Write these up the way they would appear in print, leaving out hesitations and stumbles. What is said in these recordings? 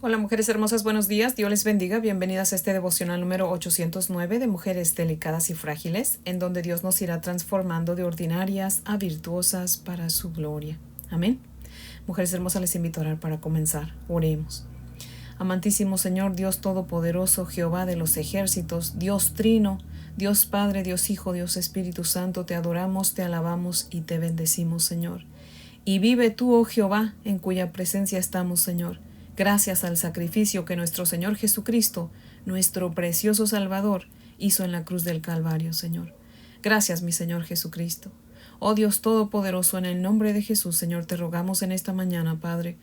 Hola mujeres hermosas, buenos días, Dios les bendiga, bienvenidas a este devocional número 809 de Mujeres Delicadas y Frágiles, en donde Dios nos irá transformando de ordinarias a virtuosas para su gloria. Amén. Mujeres hermosas, les invito a orar para comenzar. Oremos. Amantísimo Señor, Dios Todopoderoso, Jehová de los ejércitos, Dios Trino, Dios Padre, Dios Hijo, Dios Espíritu Santo, te adoramos, te alabamos y te bendecimos, Señor. Y vive tú, oh Jehová, en cuya presencia estamos, Señor. Gracias al sacrificio que nuestro Señor Jesucristo, nuestro precioso Salvador, hizo en la cruz del Calvario, Señor. Gracias, mi Señor Jesucristo. Oh Dios Todopoderoso, en el nombre de Jesús, Señor, te rogamos en esta mañana, Padre,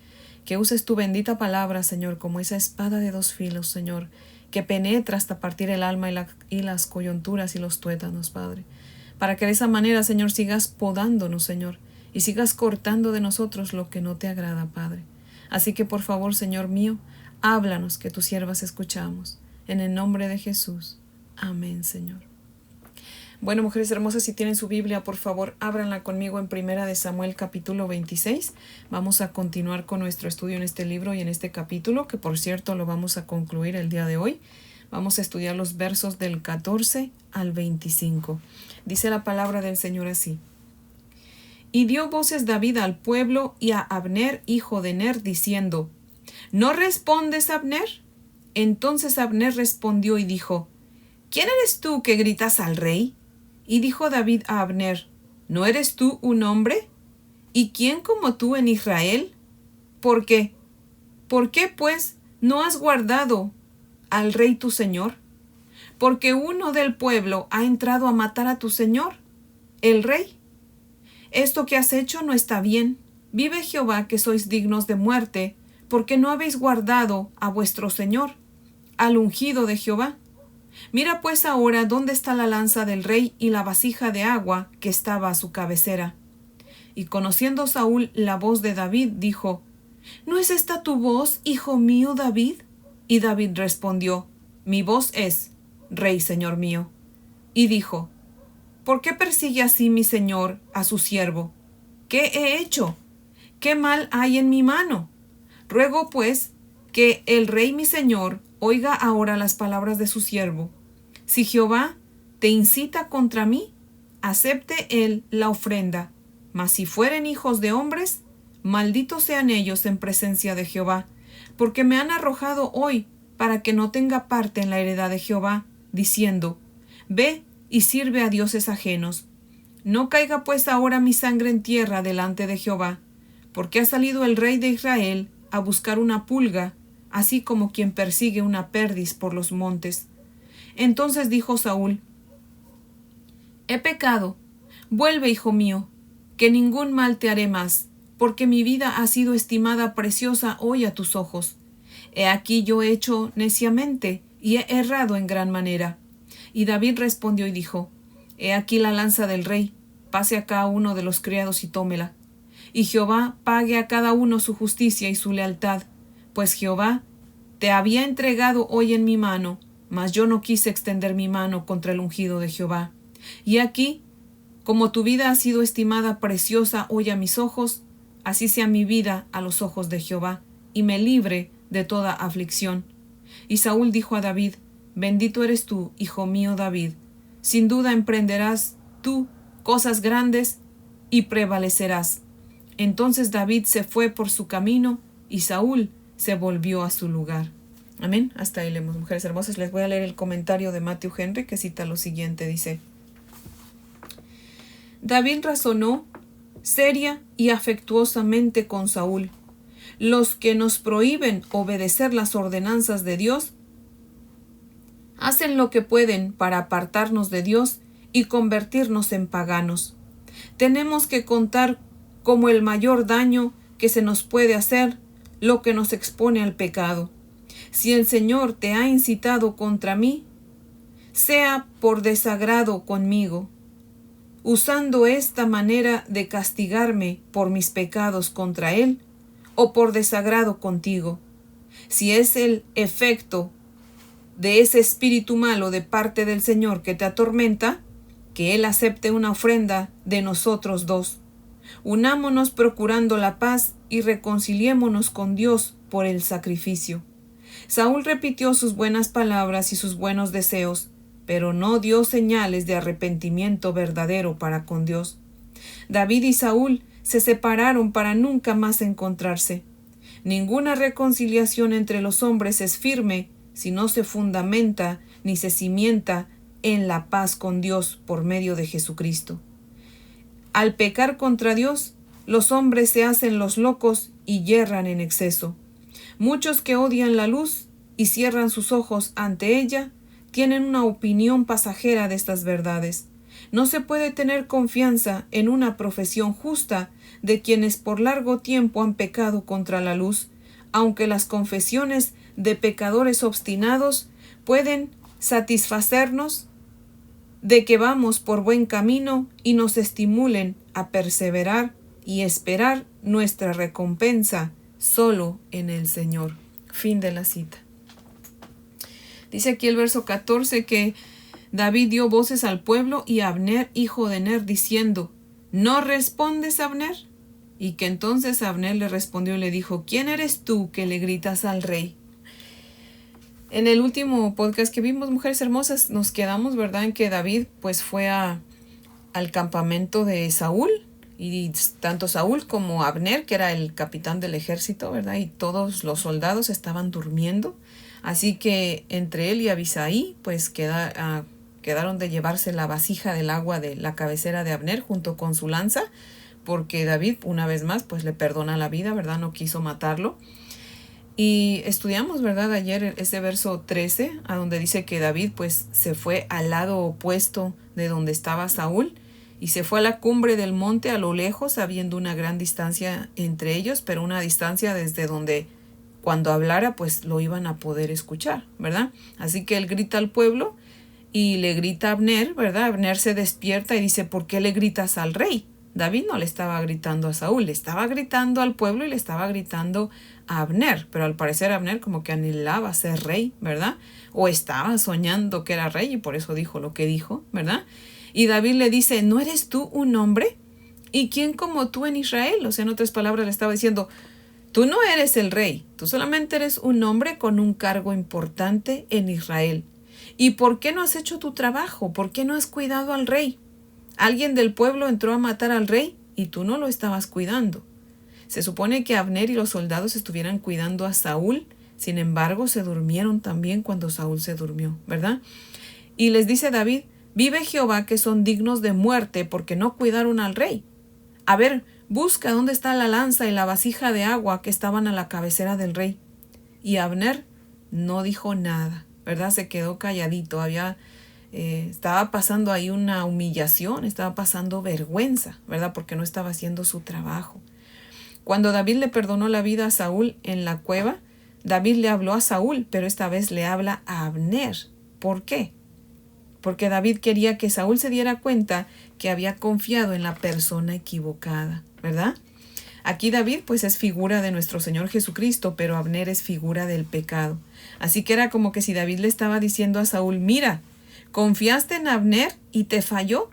que uses tu bendita palabra, Señor, como esa espada de dos filos, Señor, que penetra hasta partir el alma y las coyunturas y los tuétanos, Padre, para que de esa manera, Señor, sigas podándonos, Señor, y sigas cortando de nosotros lo que no te agrada, Padre. Así que por favor, Señor mío, háblanos que tus siervas escuchamos. En el nombre de Jesús. Amén, Señor. Bueno, mujeres hermosas, si tienen su Biblia, por favor, ábranla conmigo en 1 de Samuel capítulo 26. Vamos a continuar con nuestro estudio en este libro y en este capítulo, que por cierto lo vamos a concluir el día de hoy. Vamos a estudiar los versos del 14 al 25. Dice la palabra del Señor así. Y dio voces David al pueblo y a Abner, hijo de Ner, diciendo, ¿No respondes, Abner? Entonces Abner respondió y dijo, ¿Quién eres tú que gritas al rey? Y dijo David a Abner, ¿No eres tú un hombre? ¿Y quién como tú en Israel? ¿Por qué? ¿Por qué, pues, no has guardado al rey tu señor? Porque uno del pueblo ha entrado a matar a tu señor, el rey. Esto que has hecho no está bien. Vive Jehová que sois dignos de muerte, porque no habéis guardado a vuestro Señor, al ungido de Jehová. Mira pues ahora dónde está la lanza del rey y la vasija de agua que estaba a su cabecera. Y conociendo Saúl la voz de David, dijo, ¿No es esta tu voz, hijo mío David? Y David respondió, Mi voz es, Rey, Señor mío. Y dijo, ¿Por qué persigue así mi señor a su siervo? ¿Qué he hecho? ¿Qué mal hay en mi mano? Ruego, pues, que el rey mi señor oiga ahora las palabras de su siervo. Si Jehová te incita contra mí, acepte él la ofrenda. Mas si fueren hijos de hombres, malditos sean ellos en presencia de Jehová, porque me han arrojado hoy para que no tenga parte en la heredad de Jehová, diciendo, Ve y sirve a dioses ajenos. No caiga pues ahora mi sangre en tierra delante de Jehová, porque ha salido el rey de Israel a buscar una pulga, así como quien persigue una perdiz por los montes. Entonces dijo Saúl, He pecado, vuelve, hijo mío, que ningún mal te haré más, porque mi vida ha sido estimada preciosa hoy a tus ojos. He aquí yo he hecho neciamente y he errado en gran manera. Y David respondió y dijo, He aquí la lanza del rey, pase acá uno de los criados y tómela. Y Jehová pague a cada uno su justicia y su lealtad, pues Jehová te había entregado hoy en mi mano, mas yo no quise extender mi mano contra el ungido de Jehová. Y aquí, como tu vida ha sido estimada preciosa hoy a mis ojos, así sea mi vida a los ojos de Jehová, y me libre de toda aflicción. Y Saúl dijo a David, Bendito eres tú, hijo mío David. Sin duda emprenderás tú cosas grandes y prevalecerás. Entonces David se fue por su camino y Saúl se volvió a su lugar. Amén. Hasta ahí leemos, mujeres hermosas. Les voy a leer el comentario de Matthew Henry que cita lo siguiente. Dice, David razonó seria y afectuosamente con Saúl. Los que nos prohíben obedecer las ordenanzas de Dios hacen lo que pueden para apartarnos de Dios y convertirnos en paganos. Tenemos que contar como el mayor daño que se nos puede hacer lo que nos expone al pecado. Si el Señor te ha incitado contra mí, sea por desagrado conmigo, usando esta manera de castigarme por mis pecados contra Él, o por desagrado contigo. Si es el efecto de ese espíritu malo de parte del Señor que te atormenta, que Él acepte una ofrenda de nosotros dos. Unámonos procurando la paz y reconciliémonos con Dios por el sacrificio. Saúl repitió sus buenas palabras y sus buenos deseos, pero no dio señales de arrepentimiento verdadero para con Dios. David y Saúl se separaron para nunca más encontrarse. Ninguna reconciliación entre los hombres es firme si no se fundamenta ni se cimienta en la paz con Dios por medio de Jesucristo. Al pecar contra Dios, los hombres se hacen los locos y yerran en exceso. Muchos que odian la luz y cierran sus ojos ante ella, tienen una opinión pasajera de estas verdades. No se puede tener confianza en una profesión justa de quienes por largo tiempo han pecado contra la luz, aunque las confesiones de pecadores obstinados pueden satisfacernos de que vamos por buen camino y nos estimulen a perseverar y esperar nuestra recompensa solo en el Señor. Fin de la cita. Dice aquí el verso 14 que David dio voces al pueblo y a Abner, hijo de Ner, diciendo: ¿No respondes, Abner? Y que entonces Abner le respondió y le dijo: ¿Quién eres tú que le gritas al rey? En el último podcast que vimos, Mujeres Hermosas, nos quedamos, ¿verdad?, en que David pues fue al campamento de Saúl, y tanto Saúl como Abner, que era el capitán del ejército, ¿verdad?, y todos los soldados estaban durmiendo. Así que entre él y Abisai pues quedaron de llevarse la vasija del agua de la cabecera de Abner junto con su lanza, porque David una vez más pues le perdona la vida, ¿verdad?, no quiso matarlo. Y estudiamos, ¿verdad?, ayer ese verso 13, a donde dice que David pues se fue al lado opuesto de donde estaba Saúl y se fue a la cumbre del monte a lo lejos, habiendo una gran distancia entre ellos, pero una distancia desde donde cuando hablara pues lo iban a poder escuchar, ¿verdad? Así que él grita al pueblo y le grita a Abner, ¿verdad? Abner se despierta y dice: ¿por qué le gritas al rey? David no le estaba gritando a Saúl, le estaba gritando al pueblo y le estaba gritando a Abner, pero al parecer Abner como que anhelaba ser rey, ¿verdad? O estaba soñando que era rey y por eso dijo lo que dijo, ¿verdad? Y David le dice: ¿no eres tú un hombre? ¿Y quién como tú en Israel? O sea, en otras palabras le estaba diciendo: tú no eres el rey, tú solamente eres un hombre con un cargo importante en Israel. ¿Y por qué no has hecho tu trabajo? ¿Por qué no has cuidado al rey? Alguien del pueblo entró a matar al rey y tú no lo estabas cuidando. Se supone que Abner y los soldados estuvieran cuidando a Saúl, sin embargo se durmieron también cuando Saúl se durmió, ¿verdad? Y les dice David: vive Jehová que son dignos de muerte porque no cuidaron al rey. A ver, busca dónde está la lanza y la vasija de agua que estaban a la cabecera del rey. Y Abner no dijo nada, ¿verdad? Se quedó calladito, estaba pasando ahí una humillación, estaba pasando vergüenza, ¿verdad? Porque no estaba haciendo su trabajo. Cuando David le perdonó la vida a Saúl en la cueva, David le habló a Saúl, pero esta vez le habla a Abner. ¿Por qué? Porque David quería que Saúl se diera cuenta que había confiado en la persona equivocada, ¿verdad? Aquí David pues es figura de nuestro Señor Jesucristo, pero Abner es figura del pecado. Así que era como que si David le estaba diciendo a Saúl: mira, confiaste en Abner y te falló.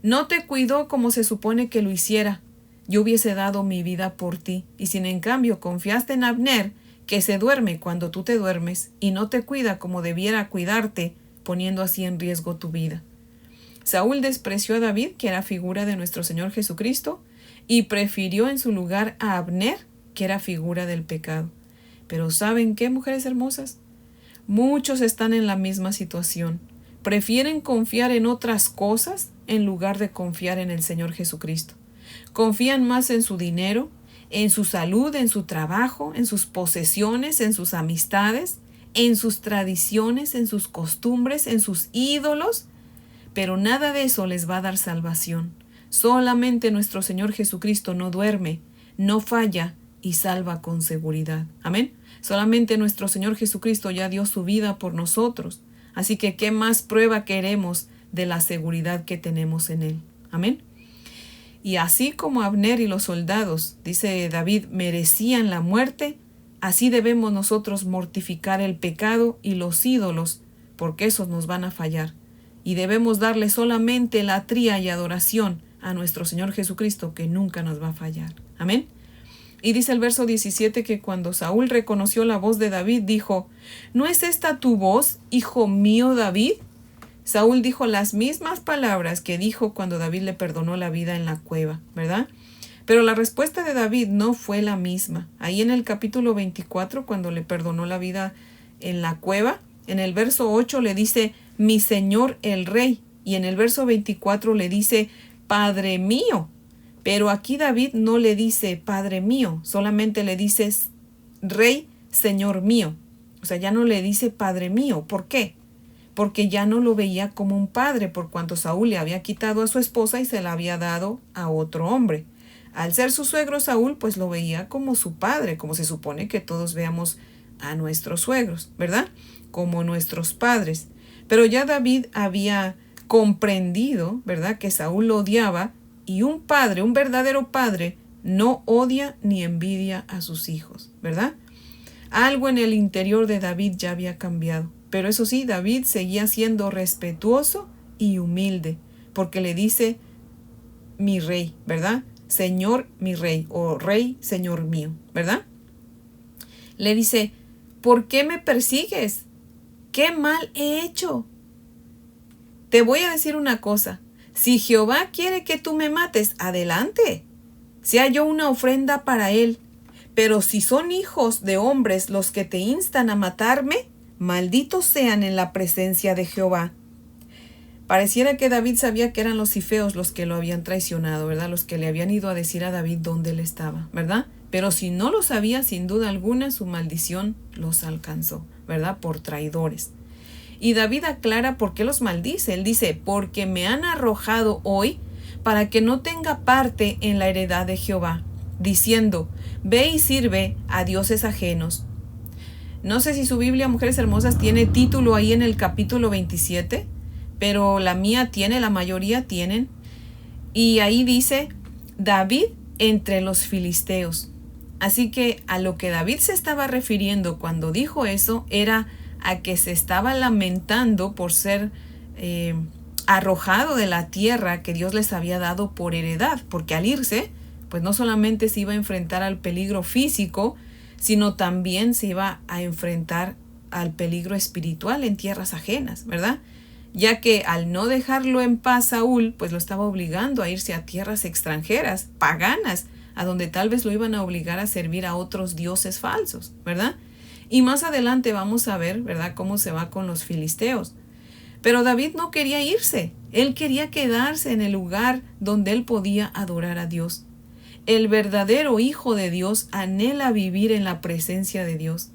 No te cuidó como se supone que lo hiciera. Yo hubiese dado mi vida por ti. Y sin en cambio confiaste en Abner, que se duerme cuando tú te duermes y no te cuida como debiera cuidarte, poniendo así en riesgo tu vida. Saúl despreció a David, que era figura de nuestro Señor Jesucristo, y prefirió en su lugar a Abner, que era figura del pecado. Pero ¿saben qué, mujeres hermosas? Muchos están en la misma situación. Prefieren confiar en otras cosas en lugar de confiar en el Señor Jesucristo. Confían más en su dinero, en su salud, en su trabajo, en sus posesiones, en sus amistades, en sus tradiciones, en sus costumbres, en sus ídolos, pero nada de eso les va a dar salvación. Solamente nuestro Señor Jesucristo no duerme, no falla y salva con seguridad. Amén. Solamente nuestro Señor Jesucristo ya dio su vida por nosotros. Así que, ¿qué más prueba queremos de la seguridad que tenemos en Él? Amén. Y así como Abner y los soldados, dice David, merecían la muerte, así debemos nosotros mortificar el pecado y los ídolos, porque esos nos van a fallar. Y debemos darle solamente latría y adoración a nuestro Señor Jesucristo, que nunca nos va a fallar. Amén. Y dice el verso 17 que cuando Saúl reconoció la voz de David, dijo, ¿no es esta tu voz, hijo mío David? Saúl dijo las mismas palabras que dijo cuando David le perdonó la vida en la cueva, ¿verdad? Pero la respuesta de David no fue la misma. Ahí en el capítulo 24, cuando le perdonó la vida en la cueva, en el verso 8 le dice, mi señor el rey. Y en el verso 24 le dice, Padre mío. Pero aquí David no le dice Padre mío, solamente le dice Rey, Señor mío. O sea, ya no le dice Padre mío. ¿Por qué? Porque ya no lo veía como un padre, por cuanto Saúl le había quitado a su esposa y se la había dado a otro hombre. Al ser su suegro Saúl, pues lo veía como su padre, como se supone que todos veamos a nuestros suegros, ¿verdad? Como nuestros padres. Pero ya David había comprendido, ¿verdad?, que Saúl lo odiaba, y un padre, un verdadero padre, no odia ni envidia a sus hijos, ¿verdad? Algo en el interior de David ya había cambiado. Pero eso sí, David seguía siendo respetuoso y humilde, porque le dice mi rey, ¿verdad? Señor mi rey, o rey, señor mío, ¿verdad? Le dice, ¿por qué me persigues? ¿Qué mal he hecho? Te voy a decir una cosa. Si Jehová quiere que tú me mates, adelante. Sea yo una ofrenda para él. Pero si son hijos de hombres los que te instan a matarme, malditos sean en la presencia de Jehová. Pareciera que David sabía que eran los cifeos los que lo habían traicionado, ¿verdad? Los que le habían ido a decir a David dónde él estaba, ¿verdad? Pero si no lo sabía, sin duda alguna, su maldición los alcanzó, ¿verdad? Por traidores. Y David aclara por qué los maldice. Él dice, porque me han arrojado hoy para que no tenga parte en la heredad de Jehová, diciendo, ve y sirve a dioses ajenos. No sé si su Biblia, Mujeres Hermosas, tiene título ahí en el capítulo 27, pero la mía tiene, la mayoría tienen. Y ahí dice, David entre los filisteos. Así que a lo que David se estaba refiriendo cuando dijo eso era a que se estaba lamentando por ser arrojado de la tierra que Dios les había dado por heredad, porque al irse, pues no solamente se iba a enfrentar al peligro físico, sino también se iba a enfrentar al peligro espiritual en tierras ajenas, ¿verdad? Ya que al no dejarlo en paz Saúl, pues lo estaba obligando a irse a tierras extranjeras, paganas, a donde tal vez lo iban a obligar a servir a otros dioses falsos, ¿verdad? Y más adelante vamos a ver, ¿verdad?, cómo se va con los filisteos. Pero David no quería irse. Él quería quedarse en el lugar donde él podía adorar a Dios. El verdadero hijo de Dios anhela vivir en la presencia de Dios.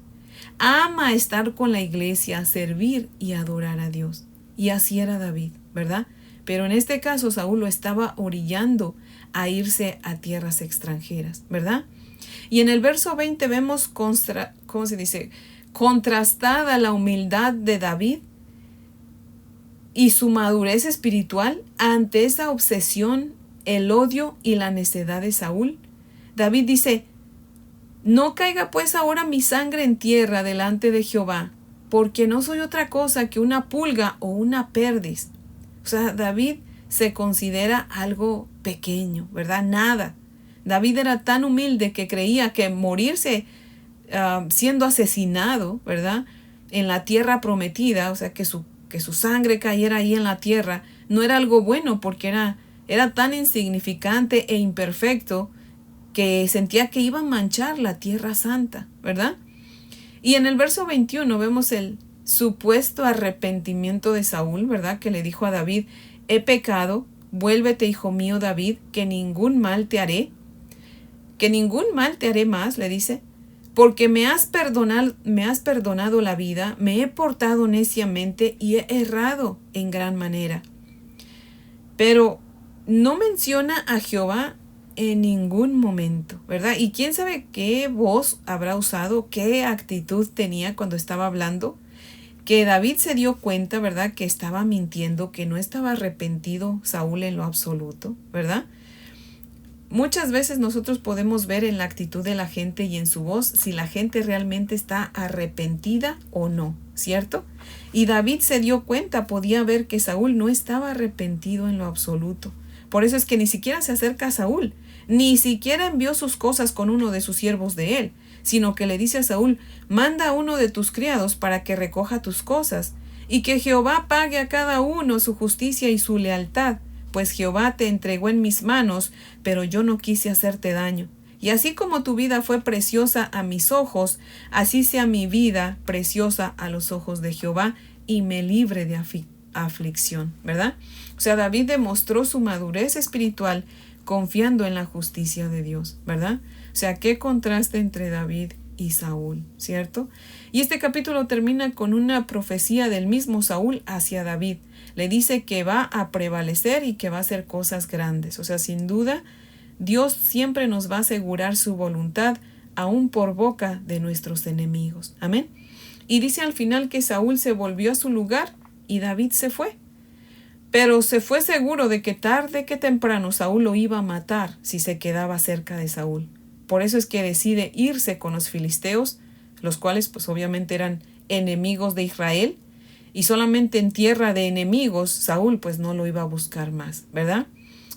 Ama estar con la iglesia, servir y adorar a Dios. Y así era David, ¿verdad? Pero en este caso Saúl lo estaba orillando a irse a tierras extranjeras, ¿verdad? Y en el verso 20 vemos, contrastada la humildad de David y su madurez espiritual ante esa obsesión, el odio y la necedad de Saúl. David dice, no caiga pues ahora mi sangre en tierra delante de Jehová, porque no soy otra cosa que una pulga o una perdiz. O sea, David se considera algo pequeño, ¿verdad? Nada. David era tan humilde que creía que morirse siendo asesinado, ¿verdad?, en la tierra prometida, o sea, que su sangre cayera ahí en la tierra, no era algo bueno porque era tan insignificante e imperfecto que sentía que iba a manchar la tierra santa, ¿verdad? Y en el verso 21 vemos el supuesto arrepentimiento de Saúl, ¿verdad?, que le dijo a David, he pecado, vuélvete, hijo mío David, que ningún mal te haré más, le dice, porque me has perdonado la vida, me he portado neciamente y he errado en gran manera. Pero no menciona a Jehová en ningún momento, ¿verdad? Y quién sabe qué voz habrá usado, qué actitud tenía cuando estaba hablando, que David se dio cuenta, ¿verdad?, que estaba mintiendo, que no estaba arrepentido Saúl en lo absoluto, ¿verdad? Muchas veces nosotros podemos ver en la actitud de la gente y en su voz si la gente realmente está arrepentida o no, ¿cierto? Y David se dio cuenta, podía ver que Saúl no estaba arrepentido en lo absoluto. Por eso es que ni siquiera se acerca a Saúl, ni siquiera envió sus cosas con uno de sus siervos de él, sino que le dice a Saúl: manda a uno de tus criados para que recoja tus cosas, y que Jehová pague a cada uno su justicia y su lealtad, pues Jehová te entregó en mis manos, pero yo no quise hacerte daño. Y así como tu vida fue preciosa a mis ojos, así sea mi vida preciosa a los ojos de Jehová, y me libre de aflicción, ¿verdad? O sea, David demostró su madurez espiritual confiando en la justicia de Dios, ¿verdad? O sea, qué contraste entre David y Saúl, ¿cierto? Y este capítulo termina con una profecía del mismo Saúl hacia David. Le dice que va a prevalecer y que va a hacer cosas grandes. O sea, sin duda, Dios siempre nos va a asegurar su voluntad, aún por boca de nuestros enemigos. Amén. Y dice al final que Saúl se volvió a su lugar y David se fue. Pero se fue seguro de que tarde que temprano Saúl lo iba a matar si se quedaba cerca de Saúl. Por eso es que decide irse con los filisteos, los cuales pues obviamente eran enemigos de Israel, y solamente en tierra de enemigos Saúl pues no lo iba a buscar más, ¿verdad?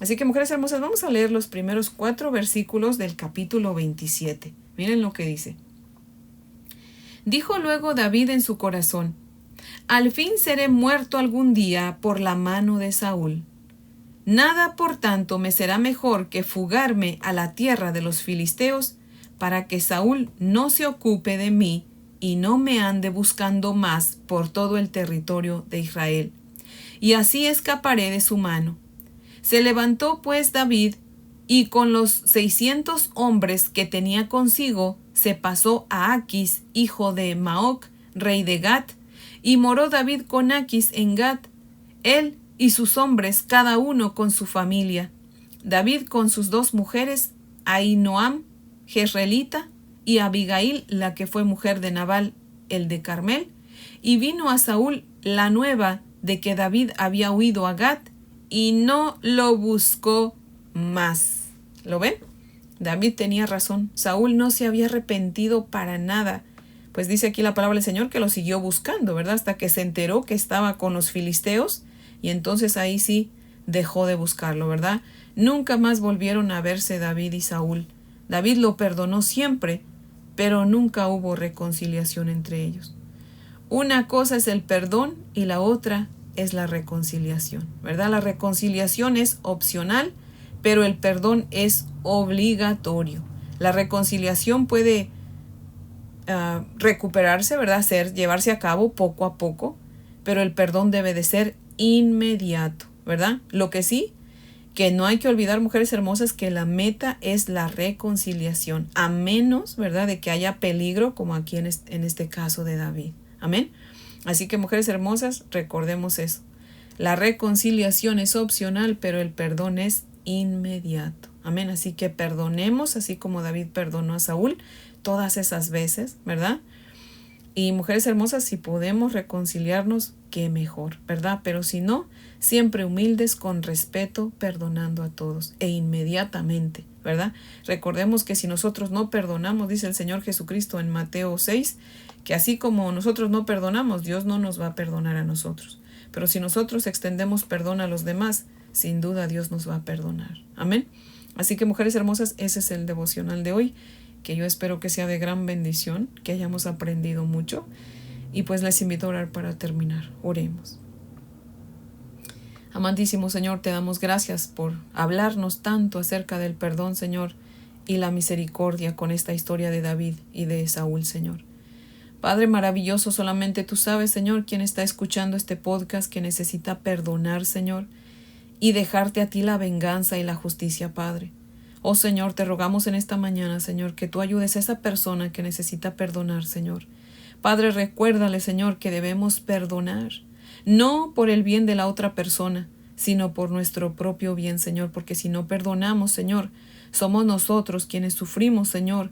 Así que, mujeres hermosas, vamos a leer los primeros 4 versículos del capítulo 27. Miren lo que dice. Dijo luego David en su corazón: al fin seré muerto algún día por la mano de Saúl. Nada, por tanto, me será mejor que fugarme a la tierra de los filisteos, para que Saúl no se ocupe de mí y no me ande buscando más por todo el territorio de Israel. Y así escaparé de su mano. Se levantó pues David, y con los 600 hombres que tenía consigo, se pasó a Aquis, hijo de Maoc, rey de Gat, y moró David con Aquis en Gat, él y sus hombres, cada uno con su familia. David con sus 2 mujeres, Ahinoam, jezreelita, y Abigail, la que fue mujer de Nabal, el de Carmel. Y vino a Saúl la nueva de que David había huido a Gat, y no lo buscó más. ¿Lo ven? David tenía razón. Saúl no se había arrepentido para nada. Pues dice aquí la palabra del Señor que lo siguió buscando, ¿verdad? Hasta que se enteró que estaba con los filisteos, y entonces ahí sí dejó de buscarlo, ¿verdad? Nunca más volvieron a verse David y Saúl. David lo perdonó siempre, pero nunca hubo reconciliación entre ellos. Una cosa es el perdón y la otra es la reconciliación, ¿verdad? La reconciliación es opcional, pero el perdón es obligatorio. La reconciliación puede recuperarse, ¿verdad? Llevarse a cabo poco a poco, pero el perdón debe de ser inmediato, ¿verdad? Lo que sí, que no hay que olvidar, mujeres hermosas, que la meta es la reconciliación, a menos, ¿verdad?, de que haya peligro, como aquí en este caso de David. Amén. Así que, mujeres hermosas, recordemos eso. La reconciliación es opcional, pero el perdón es inmediato. Amén. Así que perdonemos, así como David perdonó a Saúl todas esas veces, ¿verdad? Y, mujeres hermosas, si podemos reconciliarnos, qué mejor, ¿verdad? Pero si no, siempre humildes, con respeto, perdonando a todos e inmediatamente, ¿verdad? Recordemos que si nosotros no perdonamos, dice el Señor Jesucristo en Mateo 6, que así como nosotros no perdonamos, Dios no nos va a perdonar a nosotros. Pero si nosotros extendemos perdón a los demás, sin duda Dios nos va a perdonar. Amén. Así que, mujeres hermosas, ese es el devocional de hoy, que yo espero que sea de gran bendición, que hayamos aprendido mucho. Y pues les invito a orar para terminar. Oremos. Amantísimo Señor, te damos gracias por hablarnos tanto acerca del perdón, Señor, y la misericordia con esta historia de David y de Saúl, Señor. Padre maravilloso, solamente tú sabes, Señor, quién está escuchando este podcast, que necesita perdonar, Señor, y dejarte a ti la venganza y la justicia, Padre. Oh Señor, te rogamos en esta mañana, Señor, que tú ayudes a esa persona que necesita perdonar, Señor. Padre, recuérdale, Señor, que debemos perdonar, no por el bien de la otra persona, sino por nuestro propio bien, Señor, porque si no perdonamos, Señor, somos nosotros quienes sufrimos, Señor,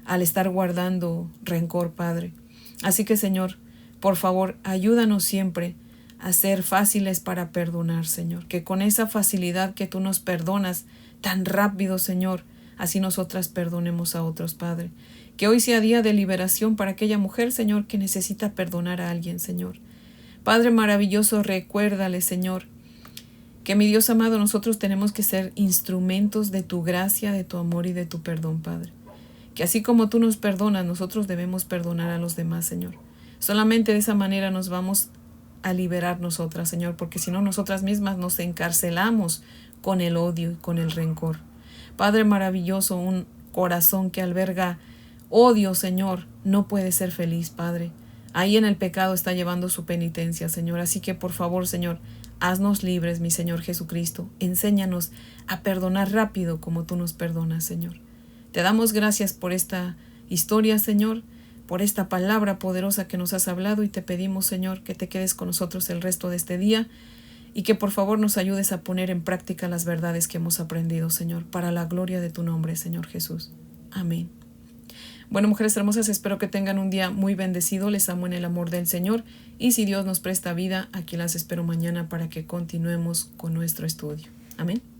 al estar guardando rencor, Padre. Así que, Señor, por favor, ayúdanos siempre a ser fáciles para perdonar, Señor, que con esa facilidad que tú nos perdonas tan rápido, Señor, así nosotras perdonemos a otros, Padre. Que hoy sea día de liberación para aquella mujer, Señor, que necesita perdonar a alguien, Señor. Padre maravilloso, recuérdale, Señor, Que mi Dios amado, nosotros tenemos que ser instrumentos de tu gracia, de tu amor y de tu perdón, Padre. Que así como tú nos perdonas, nosotros debemos perdonar a los demás, Señor. Solamente de esa manera nos vamos a liberar nosotras, Señor, porque si no, nosotras mismas nos encarcelamos con el odio y con el rencor. Padre maravilloso, un corazón que alberga odio, Señor, no puede ser feliz, Padre. Ahí en el pecado está llevando su penitencia, Señor. Así que por favor, Señor, haznos libres, mi Señor Jesucristo. Enséñanos a perdonar rápido como tú nos perdonas, Señor. Te damos gracias por esta historia, Señor, por esta palabra poderosa que nos has hablado, y te pedimos, Señor, que te quedes con nosotros el resto de este día y que por favor nos ayudes a poner en práctica las verdades que hemos aprendido, Señor, para la gloria de tu nombre, Señor Jesús. Amén. Bueno, mujeres hermosas, espero que tengan un día muy bendecido. Les amo en el amor del Señor, y si Dios nos presta vida, aquí las espero mañana para que continuemos con nuestro estudio. Amén.